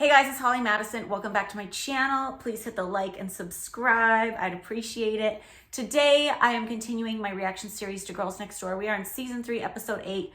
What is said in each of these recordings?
Hey guys, it's Holly Madison. Welcome back to my channel. Please hit the like and subscribe. I'd appreciate it. Today, I am continuing my reaction series to Girls Next Door. We are in season 3, episode 8,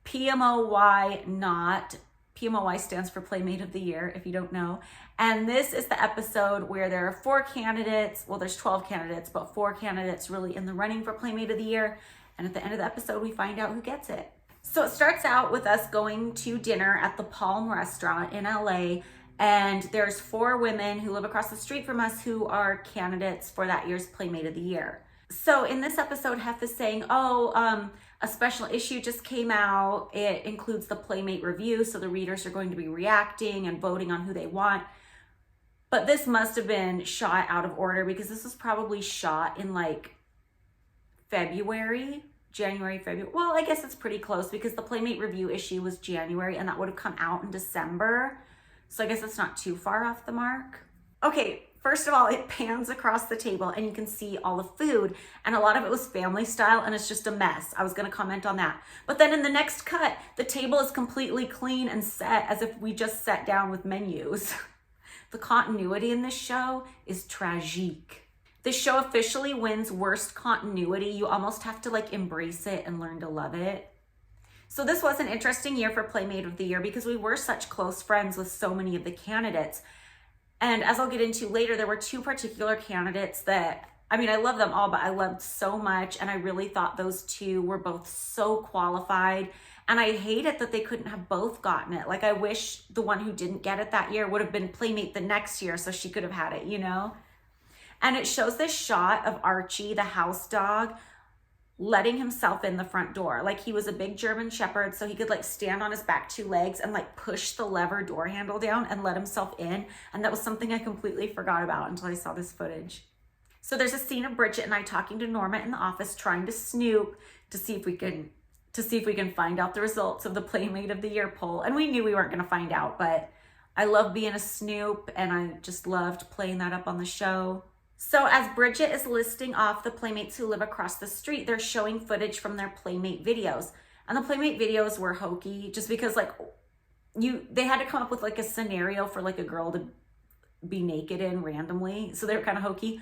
P.M.O.Y. Not. P.M.O.Y. stands for Playmate of the Year, if you don't know. And this is the episode where there are 4 candidates. Well, there's 12 candidates, but 4 candidates really in the running for Playmate of the Year. And at the end of the episode, we find out who gets it. So it starts out with us going to dinner at the Plum restaurant in LA, and there's 4 women who live across the street from us who are candidates for that year's Playmate of the Year. So in this episode, Hef is saying, a special issue just came out. It includes the Playmate review, so the readers are going to be reacting and voting on who they want. But this must have been shot out of order because this was probably shot in like January, February. Well, I guess it's pretty close because the Playmate review issue was January and that would have come out in December. So I guess it's not too far off the mark. Okay, first of all, it pans across the table and you can see all the food, and a lot of it was family style and it's just a mess. I was gonna comment on that. But then in the next cut, the table is completely clean and set as if we just sat down with menus. The continuity in this show is tragique. This show officially wins worst continuity. You almost have to like embrace it and learn to love it. So this was an interesting year for Playmate of the Year because we were such close friends with so many of the candidates. And as I'll get into later, there were 2 particular candidates that, I mean, I love them all, but I loved so much. And I really thought those 2 were both so qualified. And I hate it that they couldn't have both gotten it. Like, I wish the one who didn't get it that year would have been Playmate the next year so she could have had it, you know? And it shows this shot of Archie, the house dog, letting himself in the front door. Like, he was a big German Shepherd, so he could like stand on his back 2 legs and like push the lever door handle down and let himself in. And that was something I completely forgot about until I saw this footage. So there's a scene of Bridget and I talking to Norma in the office, trying to snoop to see if we can find out the results of the Playmate of the Year poll. And we knew we weren't gonna find out, but I love being a snoop and I just loved playing that up on the show. So as Bridget is listing off the Playmates who live across the street, they're showing footage from their Playmate videos. And the Playmate videos were hokey just because like they had to come up with like a scenario for like a girl to be naked in randomly. So they were kind of hokey,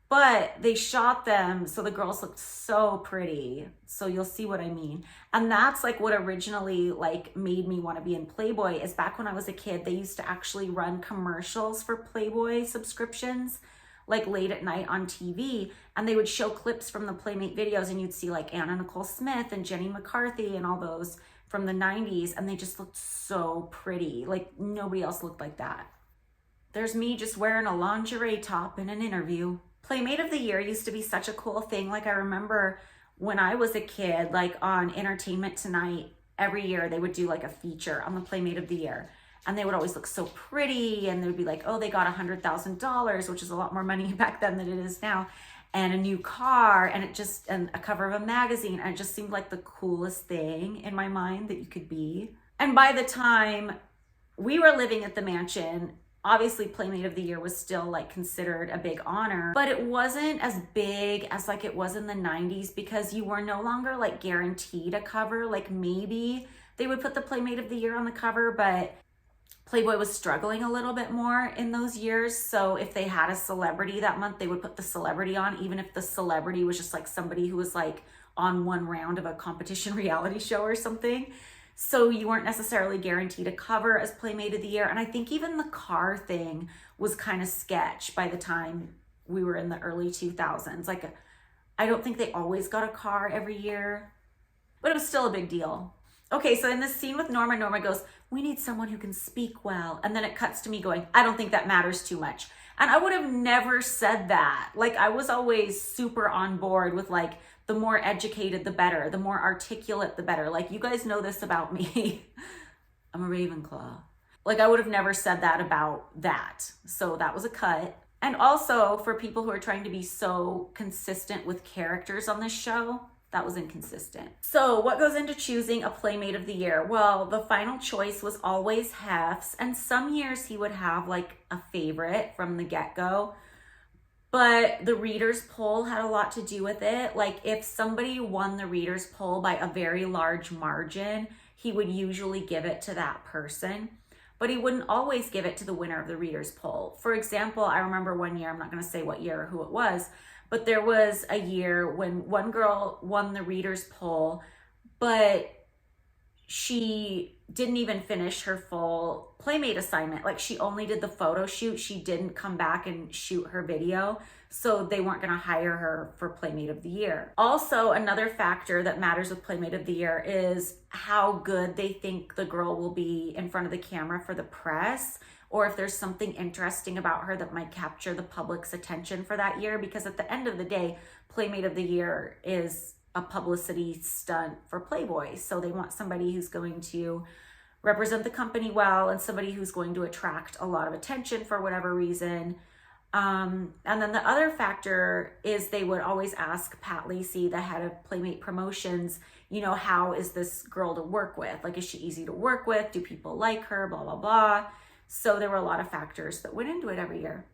but they shot them so the girls looked so pretty. So you'll see what I mean. And that's like what originally like made me want to be in Playboy. Is back when I was a kid, they used to actually run commercials for Playboy subscriptions, like late at night on TV, and they would show clips from the Playmate videos, and you'd see like Anna Nicole Smith and Jenny McCarthy and all those from the 90s, and they just looked so pretty. Like nobody else looked like that. There's me just wearing a lingerie top in an interview. Playmate of the Year used to be such a cool thing. Like I remember when I was a kid, like on Entertainment Tonight, every year they would do like a feature on the Playmate of the Year. And they would always look so pretty, and they would be like, oh, they got $100,000, which is a lot more money back then than it is now, and a new car, and a cover of a magazine, and it just seemed like the coolest thing in my mind that you could be. And by the time we were living at the mansion, obviously Playmate of the Year was still like considered a big honor, but it wasn't as big as like it was in the 90s because you were no longer like guaranteed a cover. Like maybe they would put the Playmate of the Year on the cover, but Playboy was struggling a little bit more in those years. So if they had a celebrity that month, they would put the celebrity on, even if the celebrity was just like somebody who was like on one round of a competition reality show or something. So you weren't necessarily guaranteed a cover as Playmate of the Year. And I think even the car thing was kind of sketch by the time we were in the early 2000s. Like, I don't think they always got a car every year, but it was still a big deal. Okay, so in this scene with Norma, Norma goes, we need someone who can speak well. And then it cuts to me going, I don't think that matters too much. And I would have never said that. Like, I was always super on board with like, the more educated, the better. The more articulate, the better. Like, you guys know this about me. I'm a Ravenclaw. Like, I would have never said that about that. So that was a cut. And also for people who are trying to be so consistent with characters on this show, that was inconsistent. So what goes into choosing a Playmate of the Year? Well, the final choice was always Hef's, and some years he would have like a favorite from the get-go, but the readers poll had a lot to do with it. Like if somebody won the readers poll by a very large margin, he would usually give it to that person. but he wouldn't always give it to the winner of the readers poll. For example, I remember one year, I'm not going to say what year or who it was, but there was a year when one girl won the readers poll, but she didn't even finish her full Playmate assignment. Like, she only did the photo shoot. She didn't come back and shoot her video. So they weren't going to hire her for Playmate of the Year. Also, another factor that matters with Playmate of the Year is how good they think the girl will be in front of the camera for the press, or if there's something interesting about her that might capture the public's attention for that year. Because at the end of the day, Playmate of the Year is a publicity stunt for Playboy. So they want somebody who's going to represent the company well and somebody who's going to attract a lot of attention for whatever reason. And then the other factor is they would always ask Pat Lacey, the head of Playmate Promotions, you know, how is this girl to work with? Like, is she easy to work with? Do people like her? Blah, blah, blah. So there were a lot of factors that went into it every year.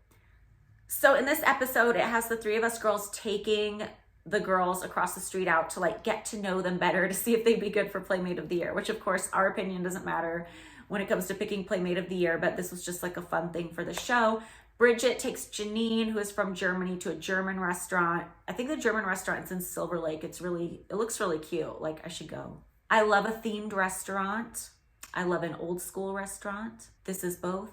So in this episode, it has the three of us girls taking the girls across the street out to like get to know them better, to see if they'd be good for Playmate of the Year, which of course our opinion doesn't matter when it comes to picking Playmate of the Year, but this was just like a fun thing for the show. Bridget takes Janine, who is from Germany, to a German restaurant. I think the German restaurant is in Silver Lake. It looks really cute. Like, I should go. I love a themed restaurant. I love an old school restaurant. This is both.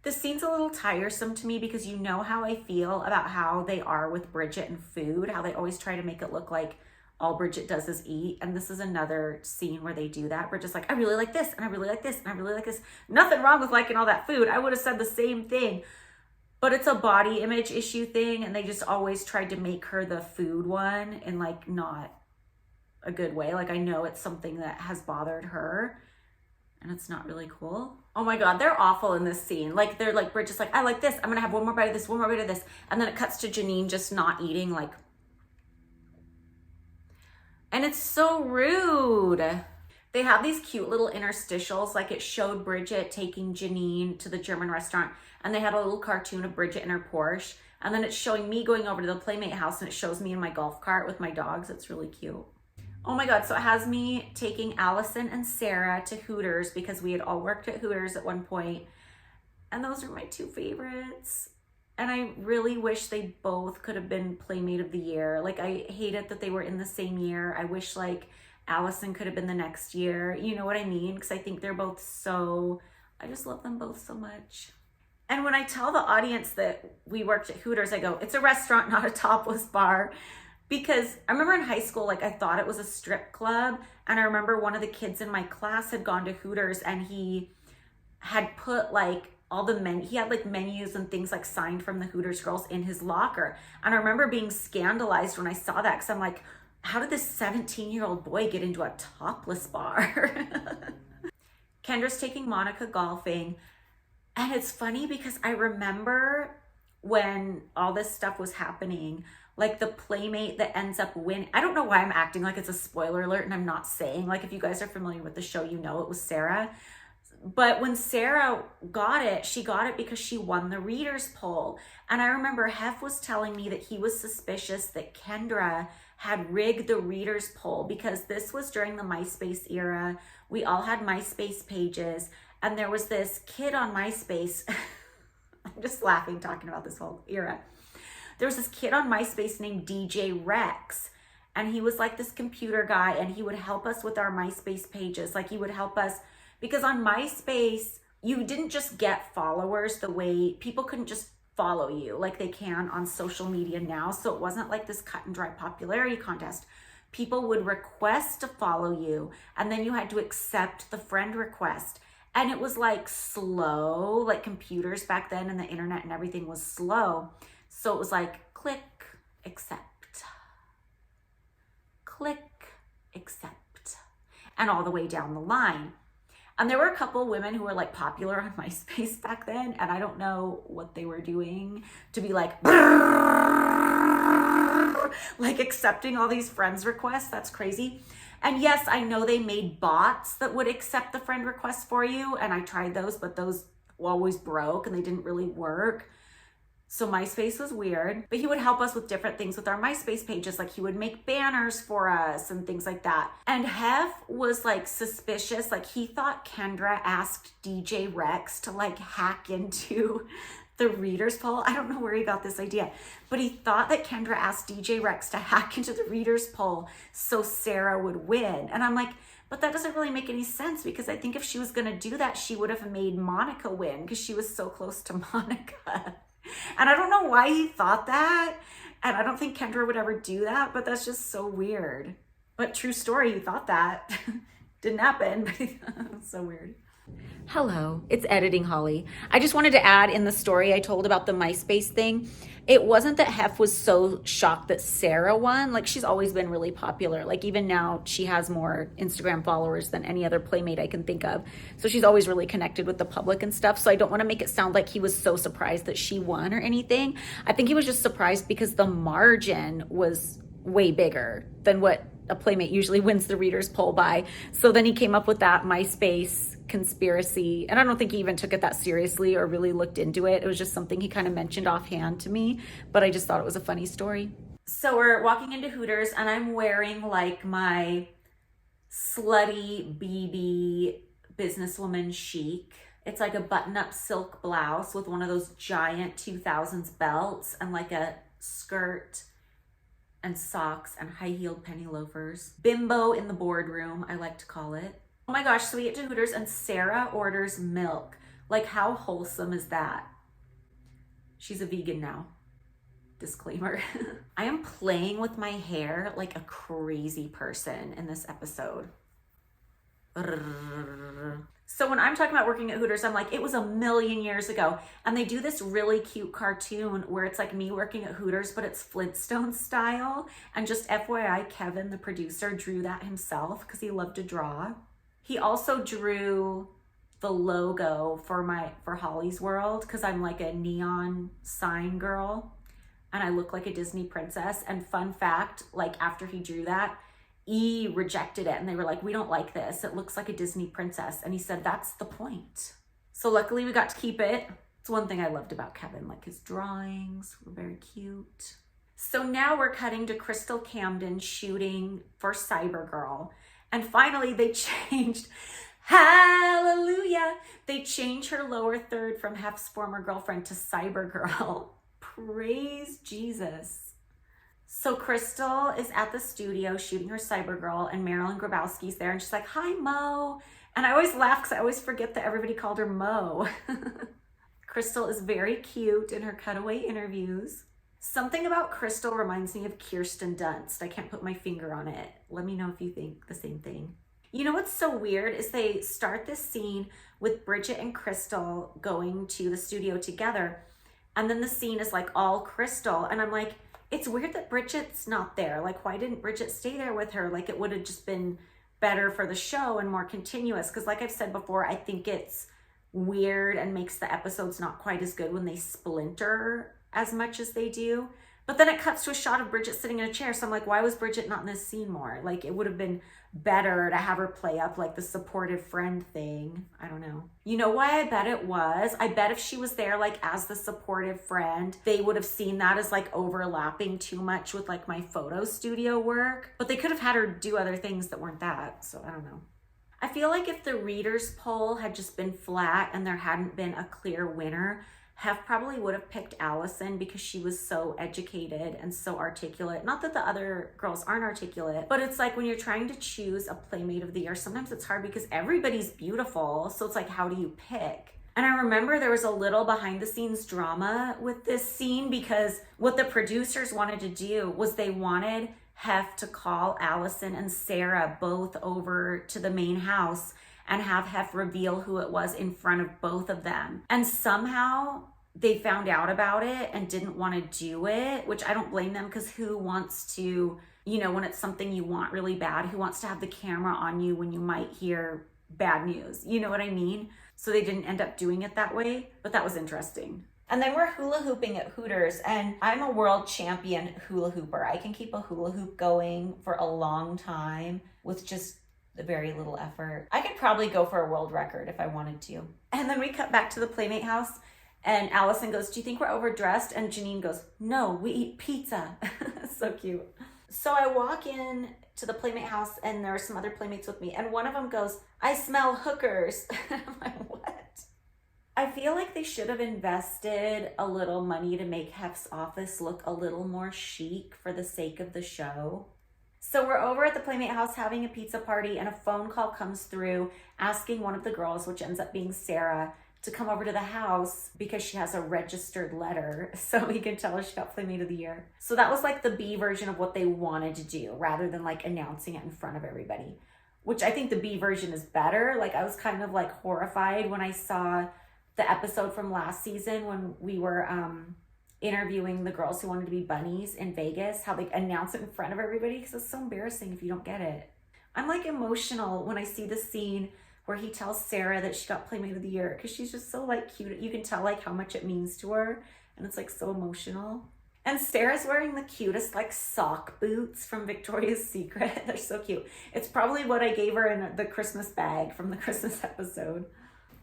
This scene's a little tiresome to me because you know how I feel about how they are with Bridget and food, how they always try to make it look like all Bridget does is eat. And this is another scene where they do that. Bridget's like, I really like this, and I really like this, and I really like this. Nothing wrong with liking all that food. I would have said the same thing. But it's a body image issue thing, and they just always tried to make her the food one in like not a good way. Like, I know it's something that has bothered her, and it's not really cool. Oh my God, they're awful in this scene. Like, they're like, Bridget's like, I like this. I'm gonna have one more bite of this, one more bite of this. And then it cuts to Janine just not eating, like, and it's so rude. They have these cute little interstitials, like it showed Bridget taking Janine to the German restaurant, and they had a little cartoon of Bridget in her Porsche, and then it's showing me going over to the Playmate house, and it shows me in my golf cart with my dogs. It's really cute. Oh my God, so it has me taking Allison and Sarah to Hooters because we had all worked at Hooters at one point, and those are my two favorites. And I really wish they both could have been Playmate of the Year. Like, I hate it that they were in the same year. I wish like Allison could have been the next year. You know what I mean? Because I think they're both so, I just love them both so much. And when I tell the audience that we worked at Hooters, I go, it's a restaurant, not a topless bar. Because I remember in high school, like, I thought it was a strip club. And I remember one of the kids in my class had gone to Hooters, and he had put like all the he had like menus and things like signed from the Hooters girls in his locker. And I remember being scandalized when I saw that, because I'm like, how did this 17-year-old boy get into a topless bar? Kendra's taking Monica golfing. And it's funny because I remember when all this stuff was happening, like the Playmate that ends up winning. I don't know why I'm acting like it's a spoiler alert, and I'm not saying, like, if you guys are familiar with the show, you know it was Sarah. But when Sarah got it, she got it because she won the readers poll. And I remember Hef was telling me that he was suspicious that Kendra had rigged the readers poll, because this was during the MySpace era. We all had MySpace pages, and there was this kid on MySpace. I'm just laughing talking about this whole era. There was this kid on MySpace named DJ Rex, and he was like this computer guy, and he would help us with our MySpace pages. Like, he would help us, because on MySpace, you didn't just get followers the way people couldn't just follow you like they can on social media now. So it wasn't like this cut and dry popularity contest. People would request to follow you, and then you had to accept the friend request. And it was like slow, like computers back then and the internet and everything was slow. So it was like, click, accept, click, accept, and all the way down the line. And there were a couple women who were like popular on MySpace back then, and I don't know what they were doing to be like accepting all these friends requests. That's crazy. And yes, I know they made bots that would accept the friend requests for you, and I tried those, but those always broke and they didn't really work. So Myspace was weird, but he would help us with different things with our Myspace pages. Like he would make banners for us and things like that. And Hef was like suspicious. Like he thought Kendra asked DJ Rex to like hack into the readers poll. I don't know where he got this idea, but he thought that Kendra asked DJ Rex to hack into the readers poll so Sarah would win. And I'm like, but that doesn't really make any sense, because I think if she was going to do that, she would have made Monica win because she was so close to Monica. And I don't know why he thought that. And I don't think Kendra would ever do that, but that's just so weird. But true story, he thought that. Didn't happen, but it's so weird. Hello, it's Editing Holly. I just wanted to add in the story I told about the Myspace thing, it wasn't that Hef was so shocked that Sarah won. Like, she's always been really popular. Like, even now, she has more Instagram followers than any other Playmate I can think of. So she's always really connected with the public and stuff. So I don't want to make it sound like he was so surprised that she won or anything. I think he was just surprised because the margin was way bigger than what a Playmate usually wins the readers poll by. So then he came up with that Myspace conspiracy, and I don't think he even took it that seriously or really looked into it. It was just something he kind of mentioned offhand to me, but I just thought it was a funny story. So we're walking into Hooters and I'm wearing like my slutty BB businesswoman chic. It's like a button-up silk blouse with one of those giant 2000s belts and like a skirt and socks and high-heeled penny loafers. Bimbo in the boardroom, I like to call it. Oh my gosh, so we get to Hooters and Sarah orders milk. Like, how wholesome is that? She's a vegan now. Disclaimer. I am playing with my hair like a crazy person in this episode. So when I'm talking about working at Hooters, I'm like, it was a million years ago. And they do this really cute cartoon where it's like me working at Hooters, but it's Flintstone style. And just FYI, Kevin, the producer, drew that himself because he loved to draw. He also drew the logo for Holly's World because I'm like a neon sign girl and I look like a Disney princess. And fun fact, like after he drew that, E rejected it and they were like, we don't like this. It looks like a Disney princess. And he said, that's the point. So luckily we got to keep it. It's one thing I loved about Kevin, like his drawings were very cute. So now we're cutting to Crystal Camden shooting for Cybergirl. And finally they changed, hallelujah, they changed her lower third from Hef's former girlfriend to Cybergirl. Praise Jesus. So Crystal is at the studio shooting her Cybergirl and Marilyn Grabowski's there and she's like, hi Mo. And I always laugh because I always forget that everybody called her Mo. Crystal is very cute in her cutaway interviews. Something about Crystal reminds me of Kirsten Dunst. I can't put my finger on it. Let me know if you think the same thing. You know what's so weird is they start this scene with Bridget and Crystal going to the studio together. And then the scene is like all Crystal. And I'm like, it's weird that Bridget's not there. Like, why didn't Bridget stay there with her? Like, it would have just been better for the show and more continuous. Because like I've said before, I think it's weird and makes the episodes not quite as good when they splinter as much as they do. But then it cuts to a shot of Bridget sitting in a chair. So I'm like, why was Bridget not in this scene more? Like, it would have been better to have her play up like the supportive friend thing. I don't know. You know why I bet it was? I bet if she was there like as the supportive friend, they would have seen that as like overlapping too much with like my photo studio work. But they could have had her do other things that weren't that. So I don't know. I feel like if the readers poll had just been flat and there hadn't been a clear winner, Hef probably would have picked Allison because she was so educated and so articulate. Not that the other girls aren't articulate, but it's like when you're trying to choose a Playmate of the Year, sometimes it's hard because everybody's beautiful. So it's like, how do you pick? And I remember there was a little behind the scenes drama with this scene because what the producers wanted to do was they wanted Hef to call Allison and Sarah both over to the main house and have Hef reveal who it was in front of both of them. And somehow they found out about it and didn't want to do it, which I don't blame them because who wants to, you know, when it's something you want really bad, who wants to have the camera on you when you might hear bad news? You know what I mean? So they didn't end up doing it that way, but that was interesting. And then we're hula hooping at Hooters, and I'm a world champion hula hooper. I can keep a hula hoop going for a long time with just very little effort. I could probably go for a world record if I wanted to. And then we cut back to the Playmate house And Allison goes, do you think we're overdressed? And Janine goes, no, we eat pizza. So cute. So I walk in to the Playmate house and there are some other Playmates with me. And one of them goes, I smell hookers. I'm like, what? I feel like they should have invested a little money to make Hef's office look a little more chic for the sake of the show. So we're over at the Playmate house having a pizza party and a phone call comes through asking one of the girls, which ends up being Sarah, to come over to the house because she has a registered letter so we can tell her she got Playmate of the Year. So that was like the B version of what they wanted to do rather than like announcing it in front of everybody, which I think the B version is better. Like I was kind of like horrified when I saw the episode from last season when we were interviewing the girls who wanted to be bunnies in Vegas, how they announce it in front of everybody because it's so embarrassing if you don't get it. I'm like emotional when I see the scene where he tells Sarah that she got Playmate of the Year because she's just so like cute. You can tell like how much it means to her and it's like so emotional. And Sarah's wearing the cutest like sock boots from Victoria's Secret. They're so cute. It's probably what I gave her in the Christmas bag from the Christmas episode.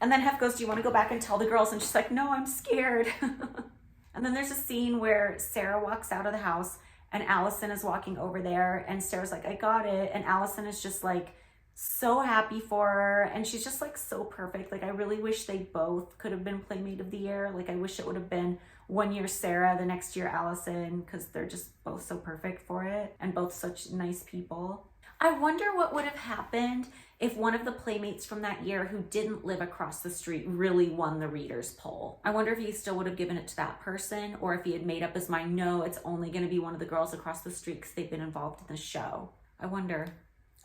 And then Hef goes, do you want to go back and tell the girls? And she's like, no, I'm scared. And then there's a scene where Sarah walks out of the house and Allison is walking over there and Sarah's like, I got it. And Allison is just like so happy for her. And she's just like so perfect. Like I really wish they both could have been Playmate of the Year. Like I wish it would have been one year Sarah, the next year Allison, because they're just both so perfect for it and both such nice people. I wonder what would have happened if one of the Playmates from that year who didn't live across the street really won the readers poll. I wonder if he still would have given it to that person or if he had made up his mind, no, it's only going to be one of the girls across the street because they've been involved in the show. I wonder.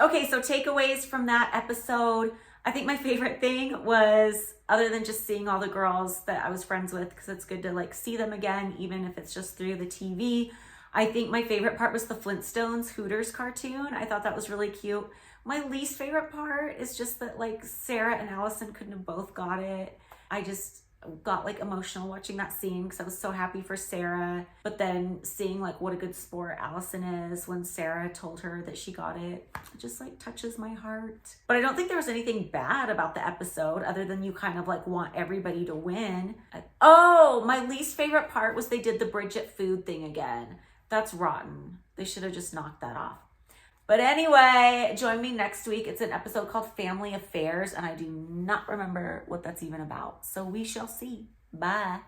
Okay, so takeaways from that episode. I think my favorite thing was, other than just seeing all the girls that I was friends with, because it's good to like see them again, even if it's just through the TV. I think my favorite part was the Flintstones Hooters cartoon. I thought that was really cute. My least favorite part is just that like Sarah and Allison couldn't have both got it. I just got like emotional watching that scene because I was so happy for Sarah. But then seeing like what a good sport Allison is when Sarah told her that she got it, it just like touches my heart. But I don't think there was anything bad about the episode other than you kind of like want everybody to win. Oh, my least favorite part was they did the Bridget food thing again. That's rotten. They should have just knocked that off. But anyway, join me next week. It's an episode called Family Affairs, and I do not remember what that's even about. So we shall see. Bye.